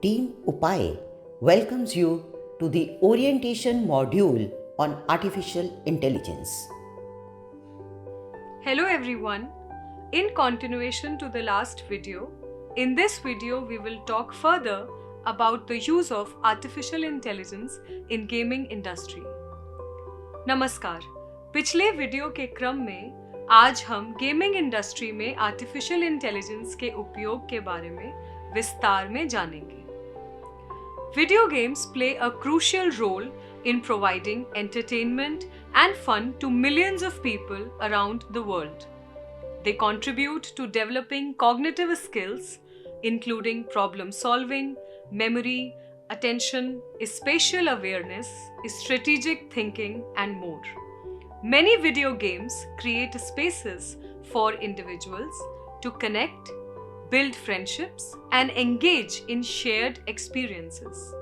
Team Upay welcomes you to the orientation module on artificial intelligence. Hello everyone. In continuation to the last video, in this video we will talk further about the use of artificial intelligence in gaming industry. नमस्कार, पिछले video के क्रम में आज हम gaming industry में artificial intelligence के उपयोग के बारे में विस्तार में जानेंगे। Video games play a crucial role in providing entertainment and fun to millions of people around the world. They contribute to developing cognitive skills, including problem solving, memory, attention, spatial awareness, strategic thinking, and more. Many video games create spaces for individuals to connect, build friendships, and engage in shared experiences.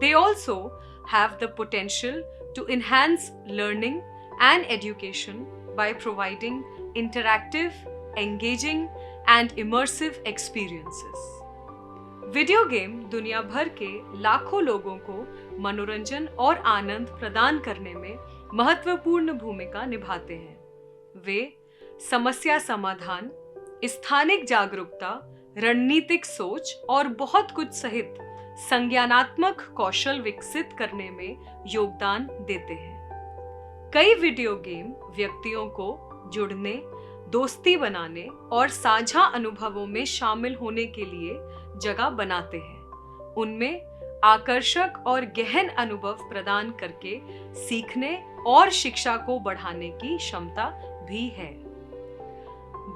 They also have the potential to enhance learning and education by providing interactive, engaging, and immersive experiences. Video game दुनिया भर के लाखों लोगों को मनोरंजन और आनंद प्रदान करने में महत्वपूर्ण भूमिका निभाते हैं। वे समस्या समाधान, स्थानिक जागरूकता, रणनीतिक सोच और बहुत कुछ सहित संज्ञानात्मक कौशल विकसित करने में योगदान देते हैं। कई वीडियो गेम व्यक्तियों को जुड़ने, दोस्ती बनाने और साझा अनुभवों में शामिल होने के लिए जगह बनाते हैं। उनमें आकर्षक और गहन अनुभव प्रदान करके सीखने और शिक्षा को बढ़ाने की क्षमता भी है।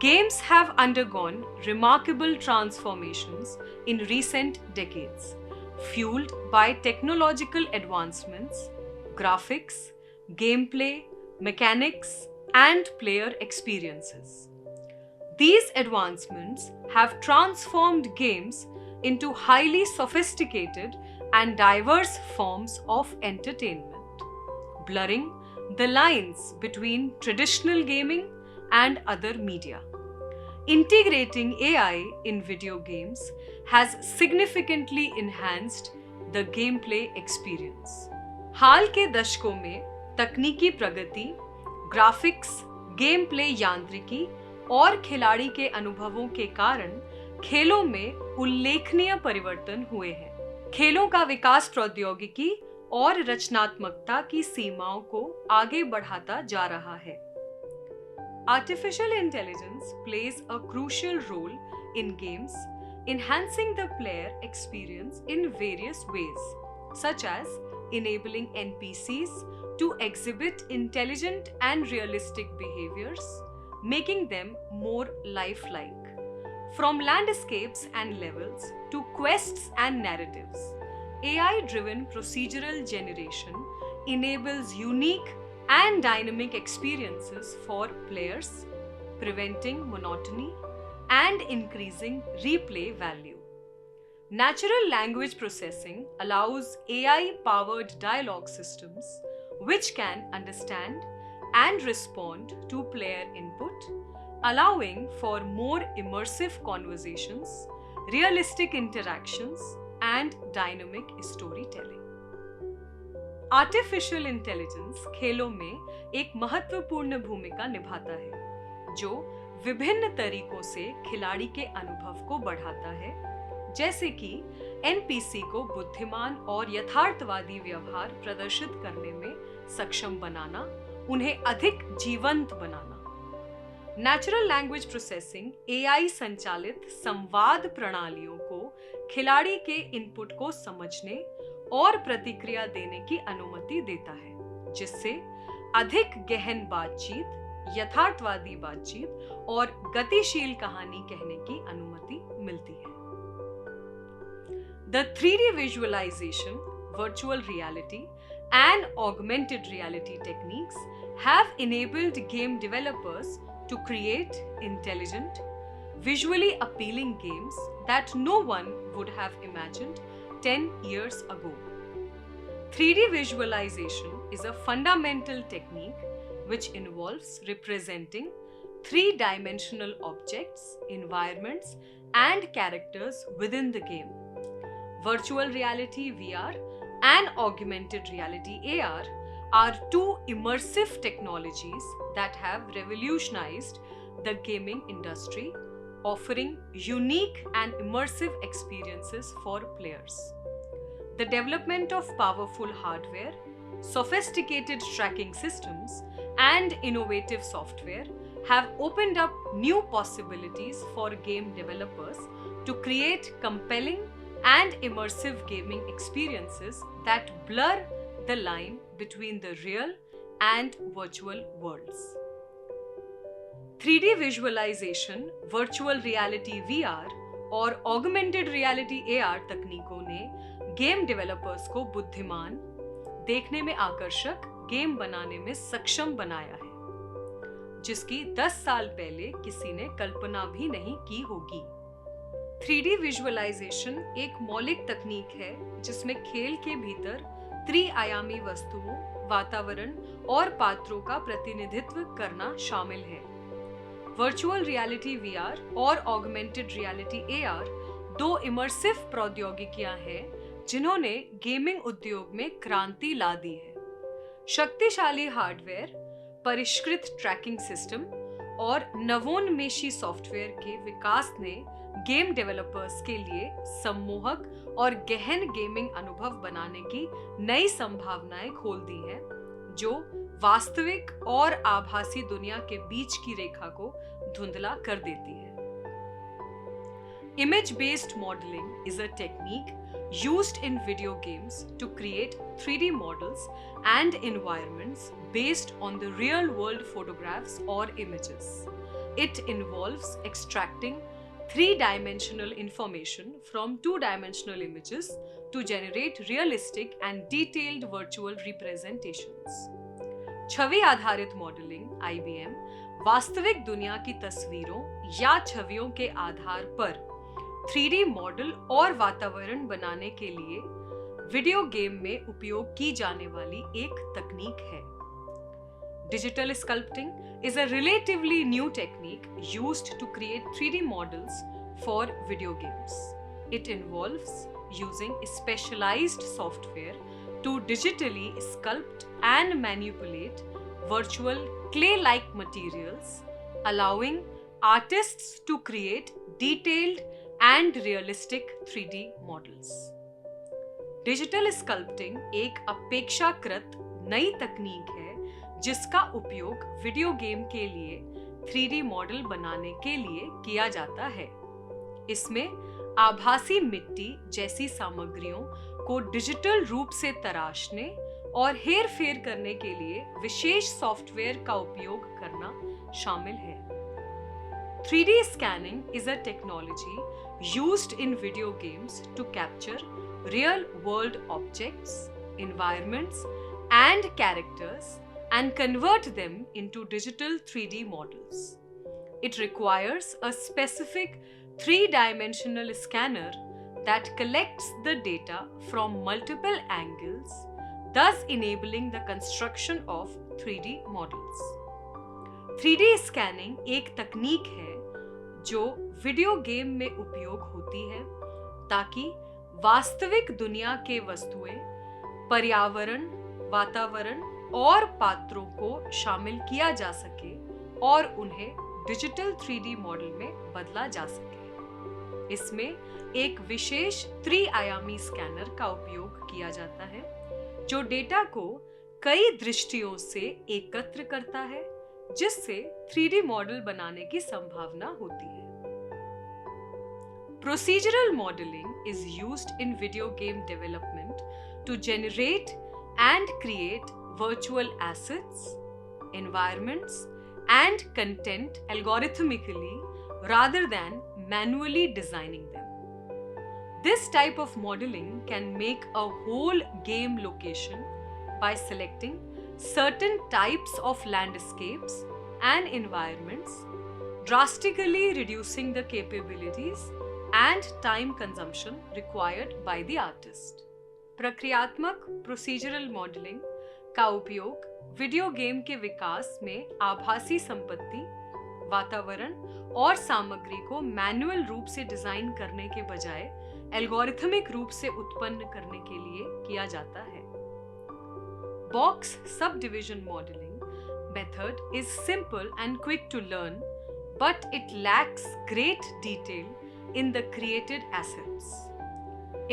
Games have undergone remarkable transformations in recent decades, fueled by technological advancements, graphics, gameplay, mechanics, and player experiences. These advancements have transformed games into highly sophisticated and diverse forms of entertainment, blurring the lines between traditional gaming and other media. Integrating AI in video games has significantly enhanced the gameplay experience. हाल के दशकों में तकनीकी प्रगति, graphics, game play यांत्रिकी और खिलाड़ी के अनुभवों के कारण खेलों में उल्लेखनीय परिवर्तन हुए हैं। खेलों का विकास प्रौद्योगिकी और रचनात्मकता की सीमाओं को आगे बढ़ाता जा रहा है। Artificial intelligence plays a crucial role in games, enhancing the player experience in various ways, such as enabling NPCs to exhibit intelligent and realistic behaviors, making them more lifelike. From landscapes and levels to quests and narratives, AI-driven procedural generation enables unique and dynamic experiences for players, preventing monotony and increasing replay value. Natural language processing allows AI-powered dialogue systems which can understand and respond to player input, allowing for more immersive conversations, realistic interactions, and dynamic storytelling. Artificial intelligence खेलों में एक महत्वपूर्ण भूमिका निभाता है, जो विभिन्न तरीकों से खिलाड़ी के अनुभव को बढ़ाता है, जैसे कि एनपीसी को बुद्धिमान और यथार्थवादी व्यवहार प्रदर्शित करने में सक्षम बनाना, उन्हें अधिक जीवंत बनाना। नेचुरल लैंग्वेज प्रोसेसिंग एआई संचालित संवाद प्रणालियों को खिलाड़ी के इनपुट को समझने और प्रतिक्रिया देने की अनुमति देता है, जिससे अधिक गहन बातचीत, यथार्थवादी बातचीत और गतिशील कहानी कहने की अनुमति मिलती है। The 3D visualization, virtual reality, and augmented reality techniques have enabled game developers to create intelligent, visually appealing games that no one would have imagined 10 years ago. 3D visualization is a fundamental technique which involves representing three-dimensional objects, environments, and characters within the game. virtual reality VR and augmented reality AR are two immersive technologies that have revolutionized the gaming industry, offering unique and immersive experiences for players. The development of powerful hardware, sophisticated tracking systems, and innovative software have opened up new possibilities for game developers to create compelling and immersive gaming experiences that blur the line between the real and virtual worlds. 3D visualization, virtual reality VR और augmented reality AR तकनीकों ने game developers को बुद्धिमान, देखने में आकर्षक game बनाने में सक्षम बनाया है, जिसकी 10 साल पहले किसी ने कल्पना भी नहीं की होगी। 3D विजुअलाइजेशन एक मौलिक तकनीक है जिसमें खेल के भीतर त्रिआयामी वस्तुओं, वातावरण और पात्रों का प्रतिनिधित्व करना शामिल है। वर्चुअल रियलिटी VR और ऑगमेंटेड रियलिटी AR दो इमर्सिव प्रौद्योगिकियां हैं जिन्होंने गेमिंग उद्योग में क्रांति ला दी है। शक्तिशाली हार्डवेयर, परिष्कृत ट्रैकिंग सिस्टम और नवोन्मेषी सॉफ्टवेयर के विकास ने गेम डेवलपर्स के लिए सम्मोहक और गहन गेमिंग अनुभव बनाने की नई संभावनाएं खोल दी हैं, जो वास्तविक और आभासी दुनिया के बीच की रेखा को धुंधला कर देती है। Image-based modeling is a technique used in video games to create 3D models and environments based on the real-world photographs or images. It involves extracting three-dimensional information from two-dimensional images to generate realistic and detailed virtual representations. छवि आधारित modelling (IBM) वास्तविक दुनिया की तस्वीरों या छवियों के आधार पर 3D model और वातावरण बनाने के लिए वीडियो गेम में उपयोग की जाने वाली एक तकनीक है। Digital sculpting is a relatively new technique used to create 3D models for video games. It involves using specialized software to digitally sculpt and manipulate virtual clay-like materials, allowing artists to create detailed and realistic 3D models. Digital sculpting एक अपेक्षाकृत नई तकनीक है जिसका उपयोग video game के लिए 3D model बनाने के लिए किया जाता है। इसमें आभासी मिट्टी जैसी सामग्रियों को डिजिटल रूप से तराशने और हेरफेर करने के लिए विशेष सॉफ्टवेयर का उपयोग करना शामिल है। 3D scanning is a technology used in video games to capture real-world objects, environments, and characters and convert them into digital 3D models. It requires a specific three-dimensional scanner that collects the data from multiple angles, thus enabling the construction of 3D models. 3D scanning एक तकनीक है जो video game में उपयोग होती है ताकि वास्तविक दुनिया के वस्तुएं, पर्यावरण, वातावरण और पात्रों को शामिल किया जा सके और उन्हें डिजिटल 3D मॉडल में बदला जा सके। इसमें एक विशेष त्रिआयामी स्कैनर का उपयोग किया जाता है जो डेटा को कई दृष्टियों से एकत्र करता है, जिससे 3D मॉडल बनाने की संभावना होती है। Procedural modeling is used in video game development to generate and create virtual assets, environments, and content algorithmically rather than manually designing them. This type of modeling can make a whole game location by selecting certain types of landscapes and environments, drastically reducing the capabilities and time consumption required by the artist. प्रक्रियात्मक procedural modelling का उपयोग video game के विकास में आभासी संपत्ति, वातावरण और सामग्री को मैन्युअल रूप से डिजाइन करने के बजाय एल्गोरिथमिक रूप से उत्पन्न करने के लिए किया जाता है। Box sub division modelling method is simple and quick to learn, but it lacks great detail in the created assets.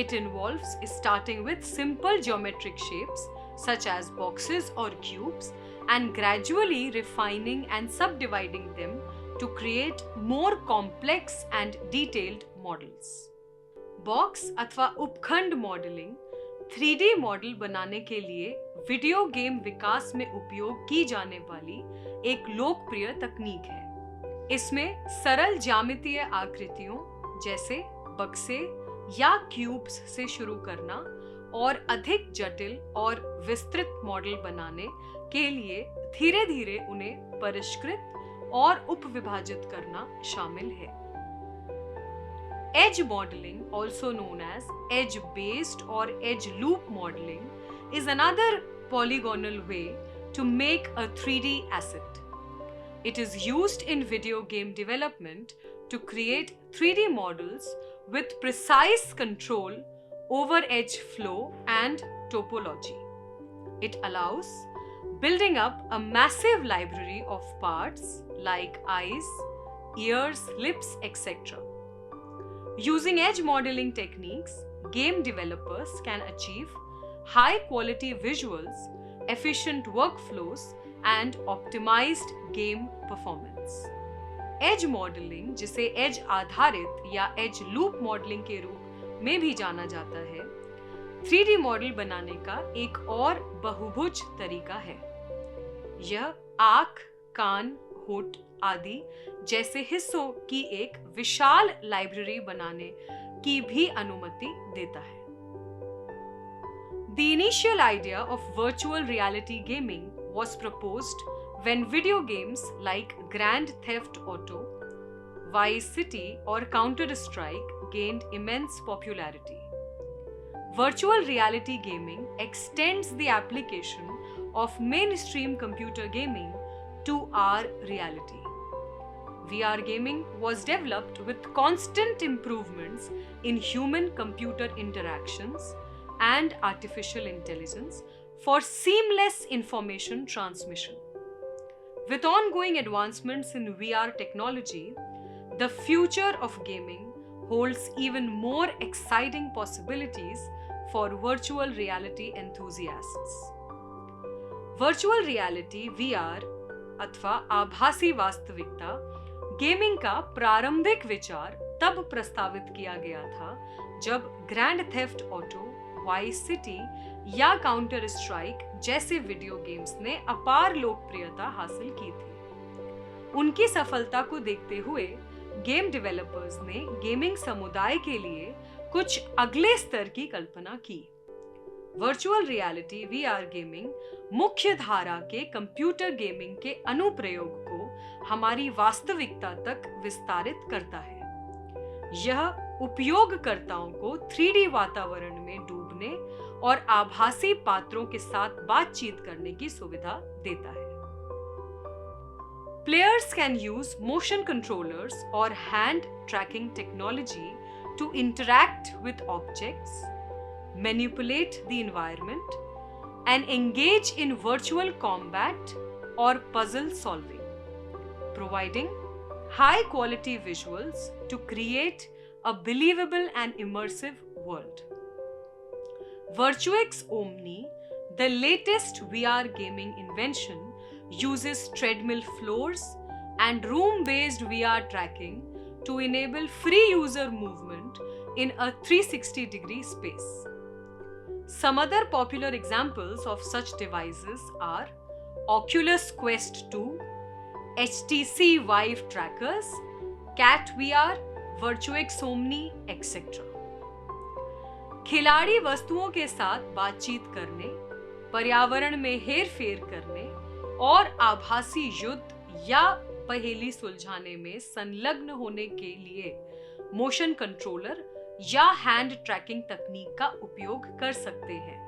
It involves starting with simple geometric shapes such as boxes or cubes and gradually refining and subdividing them to create more complex and detailed models. Box अथवा उपखंड modelling 3D model बनाने के लिए video game विकास में उपयोग की जाने वाली एक लोकप्रिय तकनीक है। इसमें सरल ज्यामितीय आकृतियों जैसे बक्से या क्यूब्स से शुरू करना और अधिक जटिल और विस्तृत मॉडल बनाने के लिए धीरे धीरे उन्हें परिष्कृत और उपविभाजित करना शामिल है। Edge modeling, also known as edge-based or edge loop modeling, is another polygonal way to make a 3D asset. It is used in video game development to create 3D models with precise control over edge flow and topology. It allows building up a massive library of parts like eyes, ears, lips, etc. Using edge modeling techniques, game developers can achieve high quality visuals, efficient workflows, and optimized game performance. Edge modeling, जिसे edge आधारित या edge loop modeling के रूप में भी जाना जाता है, 3D मॉडल बनाने का एक और बहुभुज तरीका है। यह आँख, कान, होठ आदि जैसे हिस्सों की एक विशाल लाइब्रेरी बनाने की भी अनुमति देता है। The initial idea of virtual reality gaming was proposed when video games like Grand Theft Auto, Vice City, or Counter-Strike gained immense popularity. Virtual reality gaming extends the application of mainstream computer gaming to our reality. VR gaming was developed with constant improvements in human-computer interactions and artificial intelligence for seamless information transmission. With ongoing advancements in VR technology, the future of gaming holds even more exciting possibilities for virtual reality enthusiasts. Virtual reality VR अथवा आभासी वास्तविकता gaming का प्रारंभिक विचार तब प्रस्तावित किया गया था जब grand theft auto, vice city या काउंटर स्ट्राइक जैसे वीडियो गेम्स ने अपार लोकप्रियता हासिल की थी। उनकी सफलता को देखते हुए गेम डेवलपर्स ने गेमिंग समुदाय के लिए कुछ अगले स्तर की कल्पना की। वर्चुअल रियलिटी वीआर गेमिंग मुख्य धारा के कंप्यूटर गेमिंग के अनुप्रयोग को हमारी वास्तविकता तक विस्तारित करता है। यह उपयोगकर्ताओं को 3D वातावरण में डूबने और आभासी पात्रों के साथ बातचीत करने की सुविधा देता है। Players can use motion controllers or hand tracking technology to interact with objects, manipulate the environment, and engage in virtual combat or puzzle solving, providing high-quality visuals to create a believable and immersive world. Virtuix Omni, the latest VR gaming invention, uses treadmill floors and room-based VR tracking to enable free user movement in a 360-degree space. Some other popular examples of such devices are Oculus Quest 2, HTC Vive trackers, Cat VR, Virtuix Omni, etc. खिलाड़ी वस्तुओं के साथ बातचीत करने, पर्यावरण में हेरफेर करने और आभासी युद्ध या पहेली सुलझाने में संलग्न होने के लिए मोशन कंट्रोलर या हैंड ट्रैकिंग तकनीक का उपयोग कर सकते हैं।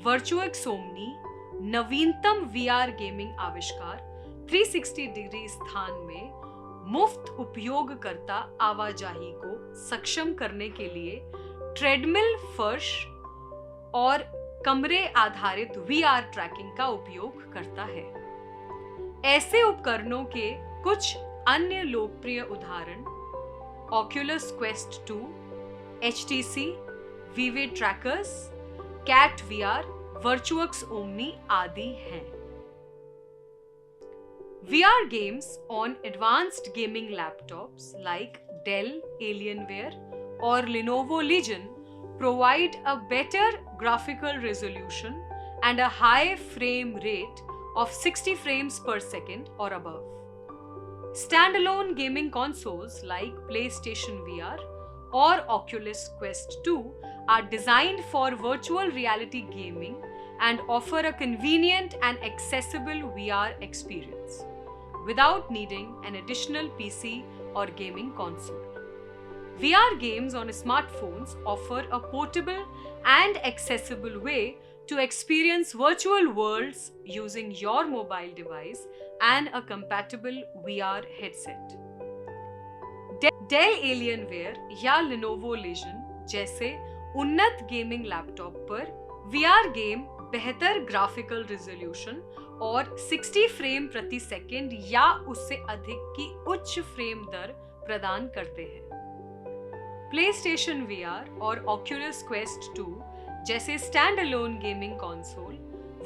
वर्चुएक्स ओमनी नवीनतम VR गेमिंग आविष्कार 360 डिग्री स्थान में मुफ्त उपयोगकर्ता आवाजाही को सक्षम करने के लिए ट्रेडमिल, फर्श और कमरे आधारित VR ट्रैकिंग का उपयोग करता है। ऐसे उपकरणों के कुछ अन्य लोकप्रिय उदाहरण Oculus Quest 2, HTC, Vivid Trackers, Cat VR, Virtuox Omni आदि हैं। VR games on advanced gaming laptops like Dell Alienware or Lenovo Legion provide a better graphical resolution and a high frame rate of 60 frames per second or above. Standalone gaming consoles like PlayStation VR or Oculus Quest 2 are designed for virtual reality gaming and offer a convenient and accessible VR experience without needing an additional PC or gaming console. VR games on smartphones offer a portable and accessible way to experience virtual worlds using your mobile device and a compatible VR headset. Dell Alienware या Lenovo Legion जैसे उन्नत gaming laptop पर VR game बेहतर graphical resolution और 60 frame प्रति second या उससे अधिक की उच्च फ्रेम दर प्रदान करते हैं। PlayStation VR और Oculus Quest 2 जैसे stand-alone gaming console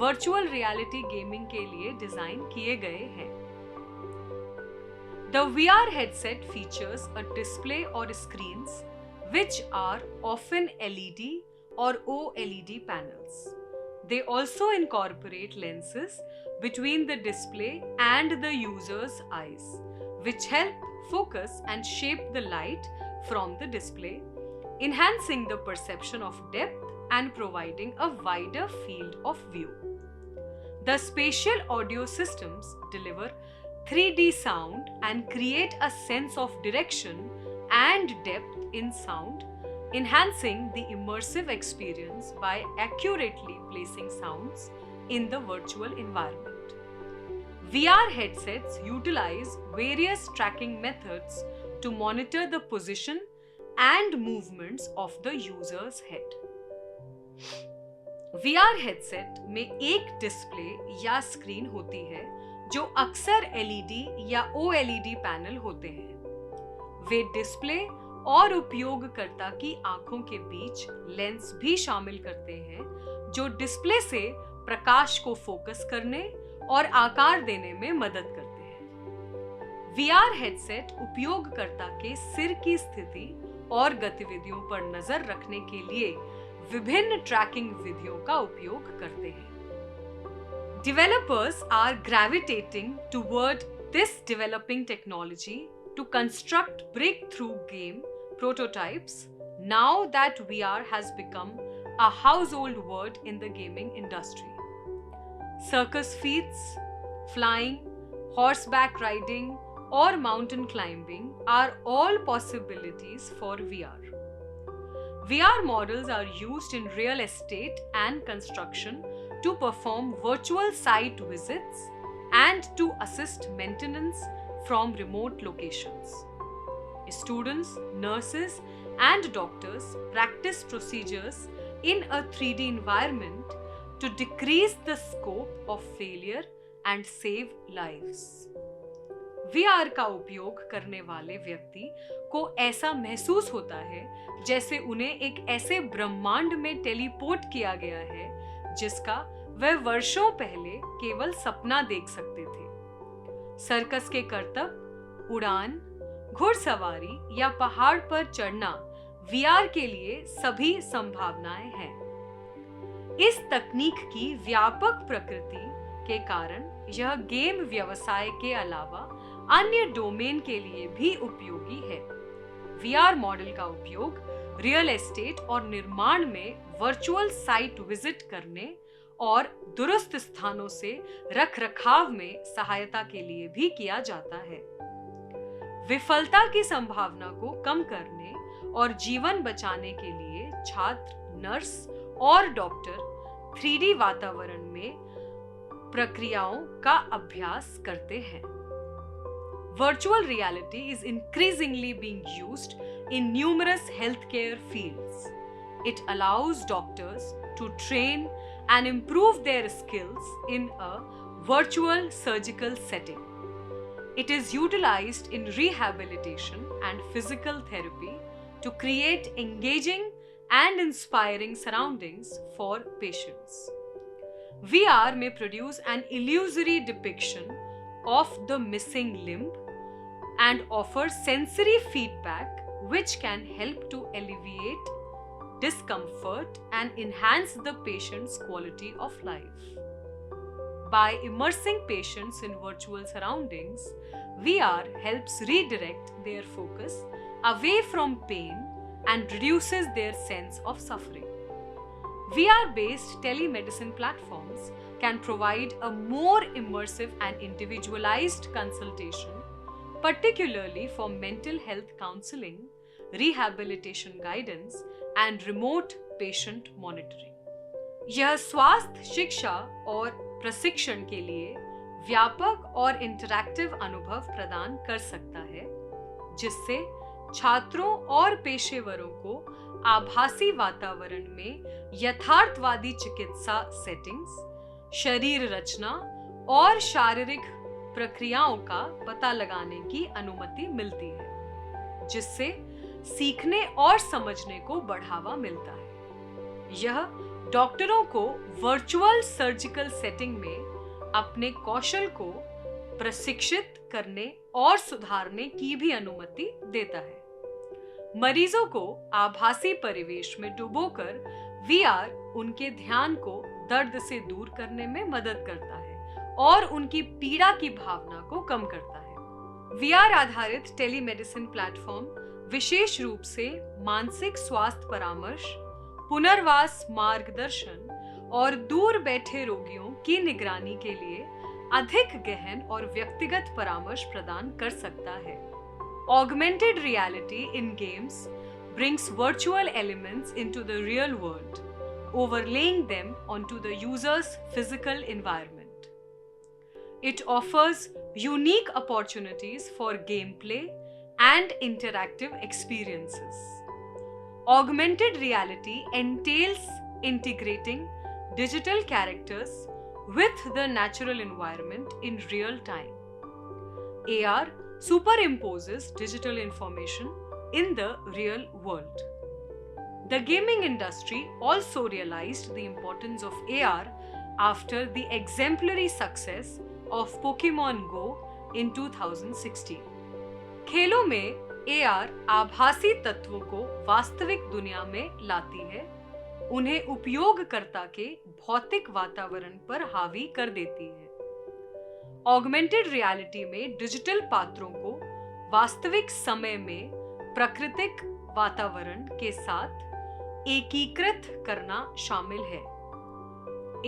virtual reality gaming के लिए डिजाइन किए गए हैं। The VR headset features a display or screens which are often LED or OLED panels. They also incorporate lenses between the display and the user's eyes, which help focus and shape the light from the display, enhancing the perception of depth and providing a wider field of view. The spatial audio systems deliver 3D sound and create a sense of direction and depth in sound, enhancing the immersive experience by accurately placing sounds in the virtual environment. VR headsets utilize various tracking methods to monitor the position and movements of the user's head. VR headset में एक display या screen होती है जो अक्सर LED या OLED panel होते हैं। वे डिस्प्ले और उपयोगकर्ता की आंखों के बीच लेंस भी शामिल करते हैं जो डिस्प्ले से प्रकाश को फोकस करने और आकार देने में मदद करते हैं। VR हेडसेट उपयोगकर्ता के सिर की स्थिति और गतिविधियों पर नजर रखने के लिए विभिन्न ट्रैकिंग विधियों का उपयोग करते हैं। Developers are gravitating toward this developing technology to construct breakthrough game prototypes now that VR has become a household word in the gaming industry. Circus feats, flying, horseback riding, or mountain climbing are all possibilities for VR. VR models are used in real estate and construction to perform virtual site visits and to assist maintenance from remote locations. Students, nurses, and doctors practice procedures in a 3D environment to decrease the scope of failure and save lives. VR का उपयोग करने वाले व्यक्ति को ऐसा महसूस होता है जैसे उन्हें एक ऐसे ब्रह्मांड में टेलीपोर्ट किया गया है जिसका वह वर्षों पहले केवल सपना देख सकते थे। सर्कस के करतब, उड़ान, घुड़सवारी या पहाड़ पर चढ़ना VR के लिए सभी संभावनाएं हैं। इस तकनीक की व्यापक प्रकृति के कारण यह गेम व्यवसाय के अलावा अन्य डोमेन के लिए भी उपयोगी है। VR मॉडल का उपयोग रियल एस्टेट और निर्माण में वर्चुअल साइट विजिट करने और दुरुस्त स्थानों से रखरखाव में सहायता के लिए भी किया जाता है। विफलता की संभावना को कम करने और जीवन बचाने के लिए छात्र, नर्स और डॉक्टर 3D वातावरण में प्रक्रियाओं का अभ्यास करते हैं। virtual reality is increasingly being used in numerous healthcare fields. It allows doctors to train and improve their skills in a virtual surgical setting. It is utilized in rehabilitation and physical therapy to create engaging and inspiring surroundings for patients. VR may produce an illusory depiction of the missing limb and offer sensory feedback which can help to alleviate discomfort and enhance the patient's quality of life. By immersing patients in virtual surroundings, VR helps redirect their focus away from pain and reduces their sense of suffering. VR-based telemedicine platforms can provide a more immersive and individualized consultation, particularly for mental health counseling, rehabilitation guidance, and remote patient monitoring. यह स्वास्थ्य शिक्षा और प्रशिक्षण के लिए व्यापक और interactive अनुभव प्रदान कर सकता है, जिससे छात्रों और पेशेवरों को आभासी वातावरण में यथार्थवादी चिकित्सा सेटिंग्स, शरीर रचना और शारीरिक प्रक्रियाओं का पता लगाने की अनुमति मिलती है, जिससे सीखने और समझने को बढ़ावा मिलता है। यह डॉक्टरों को वर्चुअल सर्जिकल सेटिंग में अपने कौशल को प्रशिक्षित करने और सुधारने की भी अनुमति देता है। मरीजों को आभासी परिवेश में डुबोकर VR उनके ध्यान को दर्द से दूर करने में मदद करता है और उनकी पीड़ा की भावना को कम करता है। VR आधारित टेलीमेडिसिन प्लेटफॉर्म विशेष रूप से मानसिक स्वास्थ्य परामर्श, पुनर्वास मार्गदर्शन और दूर बैठे रोगियों की निगरानी के लिए अधिक गहन और व्यक्तिगत परामर्श प्रदान कर सकता है। Augmented reality in games brings virtual elements into the real world, overlaying them onto the user's physical environment. It offers unique opportunities for gameplay and interactive experiences. Augmented reality entails integrating digital characters with the natural environment in real time. AR superimposes digital information in the real world. The gaming industry also realized the importance of AR after the exemplary success of Pokemon Go in 2016. खेलों में AR आभासी तत्वों को वास्तविक दुनिया में लाती है, उन्हें उपयोगकर्ता के भौतिक वातावरण पर हावी कर देती है। ऑगमेंटेड रियलिटी में डिजिटल पात्रों को वास्तविक समय में प्राकृतिक वातावरण के साथ एकीकृत करना शामिल है।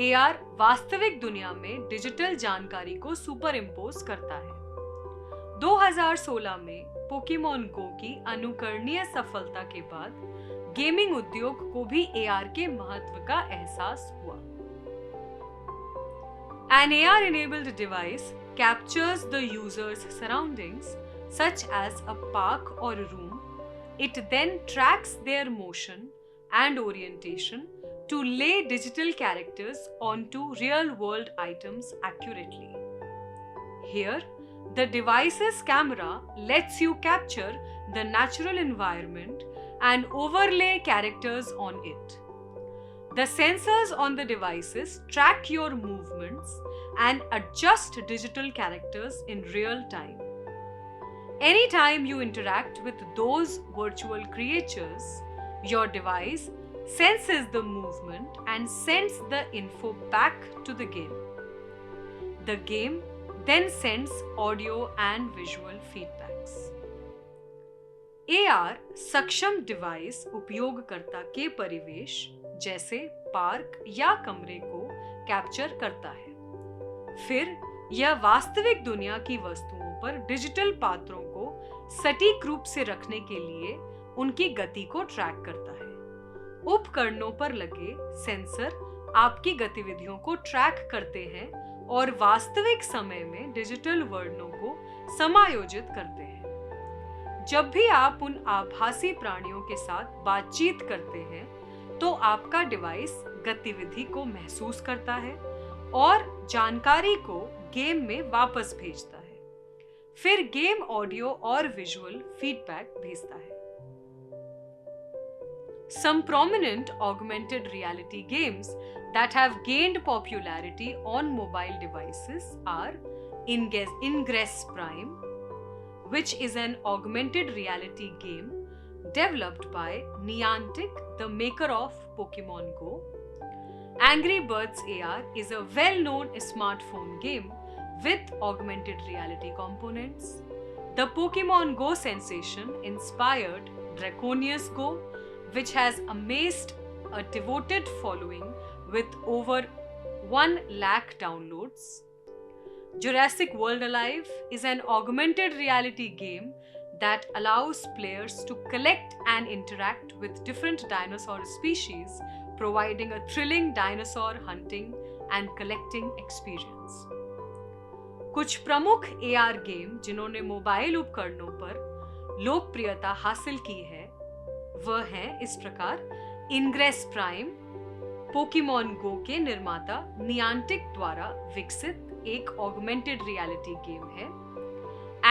AR वास्तविक दुनिया में डिजिटल जानकारी को सुपर इम्पोज करता है। 2016 में पोकेमॉन गो की अनुकरणीय सफलता के बाद गेमिंग उद्योग को भी AR के महत्व का एहसास हुआ। An AR-enabled device captures the user's surroundings, such as a park or a room. It then tracks their motion and orientation to lay digital characters onto real-world items accurately. Here, the device's camera lets you capture the natural environment and overlay characters on it. The sensors on the devices track your movements and adjust digital characters in real time. Anytime you interact with those virtual creatures, your device senses the movement and sends the info back to the game. The game then sends audio and visual feedbacks. AR सक्षम device उपयोगकर्ता के परिवेश जैसे park या कमरे को capture करता है। फिर यह वास्तविक दुनिया की वस्तुओं पर डिजिटल पात्रों को सटीक रूप से रखने के लिए उनकी गति को ट्रैक करता है। उपकरणों पर लगे सेंसर आपकी गतिविधियों को ट्रैक करते हैं और वास्तविक समय में डिजिटल वर्णनों को समायोजित करते हैं। जब भी आप उन आभासी प्राणियों के साथ बातचीत करते हैं, तो आपका डिवाइस गतिविधि को महसूस करता है और जानकारी को गेम में वापस भेजता है। फिर गेम ऑडियो और विजुअल फीडबैक भेजता है। Some prominent augmented reality games that have gained popularity on mobile devices are Ingress Prime, which is an augmented reality game developed by Niantic, the maker of Pokemon Go. Angry Birds AR is a well-known smartphone game with augmented reality components. The Pokemon Go sensation inspired Draconius Go, which has amassed a devoted following with over 1 lakh downloads. Jurassic World Alive is an augmented reality game that allows players to collect and interact with different dinosaur species, providing a thrilling dinosaur hunting and collecting experience. कुछ प्रमुख AR game जिन्होंने mobile उपकरणों पर लोकप्रियता हासिल की है वह हैं इस प्रकार: इनग्रेस प्राइम, पोकेमॉन गो के निर्माता नियांटिक द्वारा विकसित एक ऑगमेंटेड रियलिटी गेम है।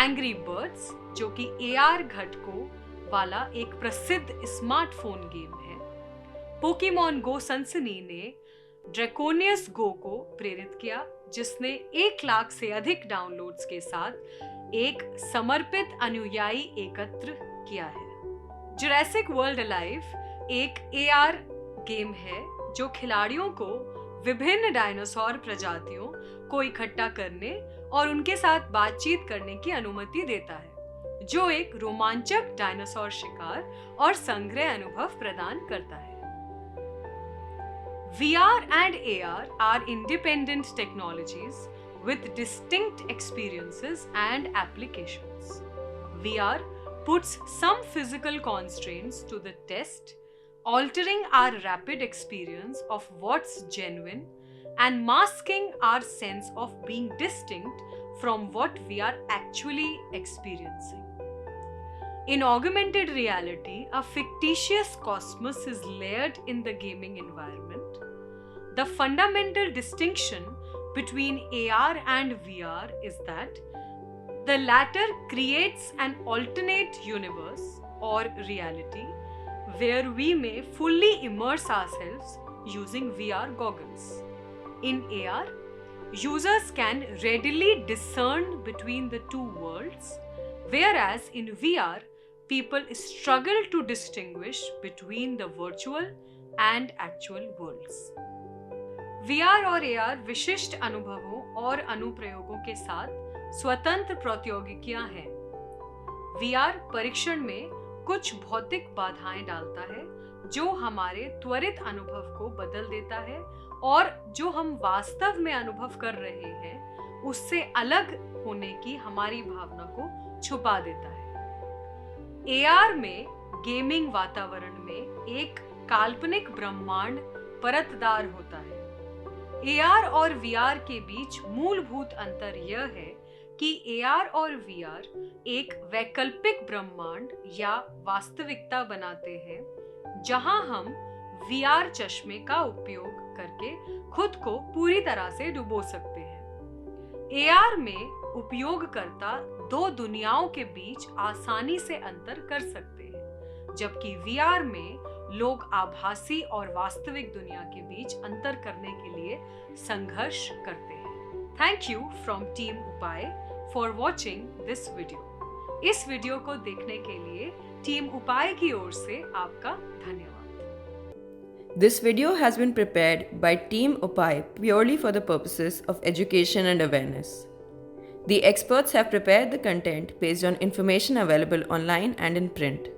एंग्री बर्ड्स, जो कि AR घटकों वाला एक प्रसिद्ध स्मार्टफोन गेम है। पोकेमॉन गो सनसनी ने ड्रैकोनियस गो को प्रेरित किया, जिसने 1 लाख से अधिक डाउनलोड्स के साथ एक समर्पित अनुयायी एकत्र किया है। जुरासिक वर्ल्ड अलाइव एक AR गेम है जो खिलाड़ियों को विभिन्न डायनासोर प्रजातियों को इकट्ठा करने और उनके साथ बातचीत करने की अनुमति देता है, जो एक रोमांचक डायनासोर शिकार और संग्रह अनुभव प्रदान करता है। VR and AR are independent technologies with distinct experiences and applications. VR puts some physical constraints to the test, altering our rapid experience of what's genuine and masking our sense of being distinct from what we are actually experiencing. In augmented reality, a fictitious cosmos is layered in the gaming environment. The fundamental distinction between AR and VR is that the latter creates an alternate universe or reality where we may fully immerse ourselves using VR goggles. In AR, users can readily discern between the two worlds, whereas in VR, people struggle to distinguish between the virtual and actual worlds. VR और AR विशिष्ट अनुभवों और अनुप्रयोगों के साथ स्वतंत्र प्रौद्योगिकियां हैं। VR परीक्षण में कुछ भौतिक बाधाएं डालता है जो हमारे त्वरित अनुभव को बदल देता है और जो हम वास्तव में अनुभव कर रहे हैं उससे अलग होने की हमारी भावना को छुपा देता है। AR में गेमिंग वातावरण में एक काल्पनिक ब्रह्मांड परतदार होता है। AR और VR के बीच मूलभूत अंतर यह है कि AR और VR एक वैकल्पिक ब्रह्मांड या वास्तविकता बनाते हैं जहां हम VR चश्मे का उपयोग करके खुद को पूरी तरह से डुबो सकते हैं। AR में उपयोगकर्ता दो दुनियाओं के बीच आसानी से अंतर कर सकते हैं, जबकि VR में लोग आभासी और वास्तविक दुनिया के बीच अंतर करने के लिए संघर्ष करते हैं। थैंक यू फ्रॉम टीम उपाय फॉर वॉचिंग दिस वीडियो। इस वीडियो को देखने के लिए टीम उपाय की ओर से आपका धन्यवाद। This video has been prepared by Team Upai purely for the purposes of education and awareness. The experts have prepared the content based on information available online and in print.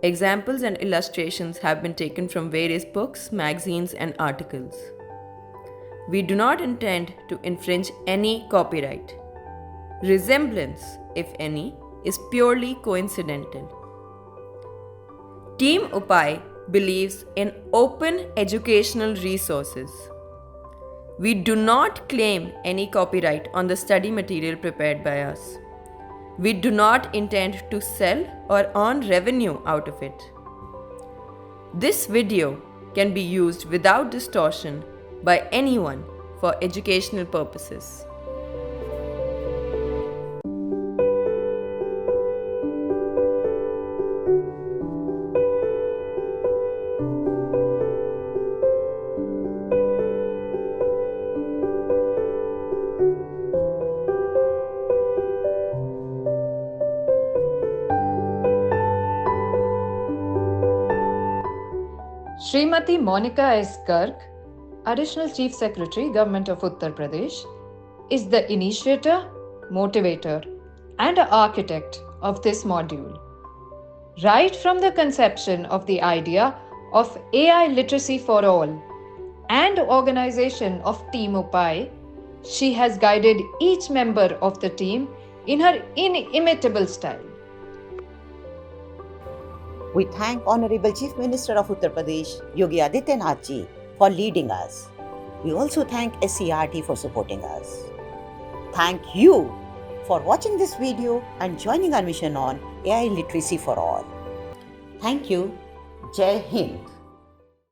Examples and illustrations have been taken from various books, magazines, and articles. We do not intend to infringe any copyright. Resemblance, if any, is purely coincidental. Team Upai believes in open educational resources. We do not claim any copyright on the study material prepared by us. We do not intend to sell or earn revenue out of it. This video can be used without distortion by anyone for educational purposes. Srimati Monica S. Garg, Additional Chief Secretary, Government of Uttar Pradesh, is the initiator, motivator, and architect of this module. Right from the conception of the idea of AI literacy for all and organization of Team Upai, she has guided each member of the team in her inimitable style. We thank Honorable Chief Minister of Uttar Pradesh, Yogi Adityanath ji, for leading us. We also thank SCRT for supporting us. Thank you for watching this video and joining our mission on AI literacy for all. Thank you. Jai Hind.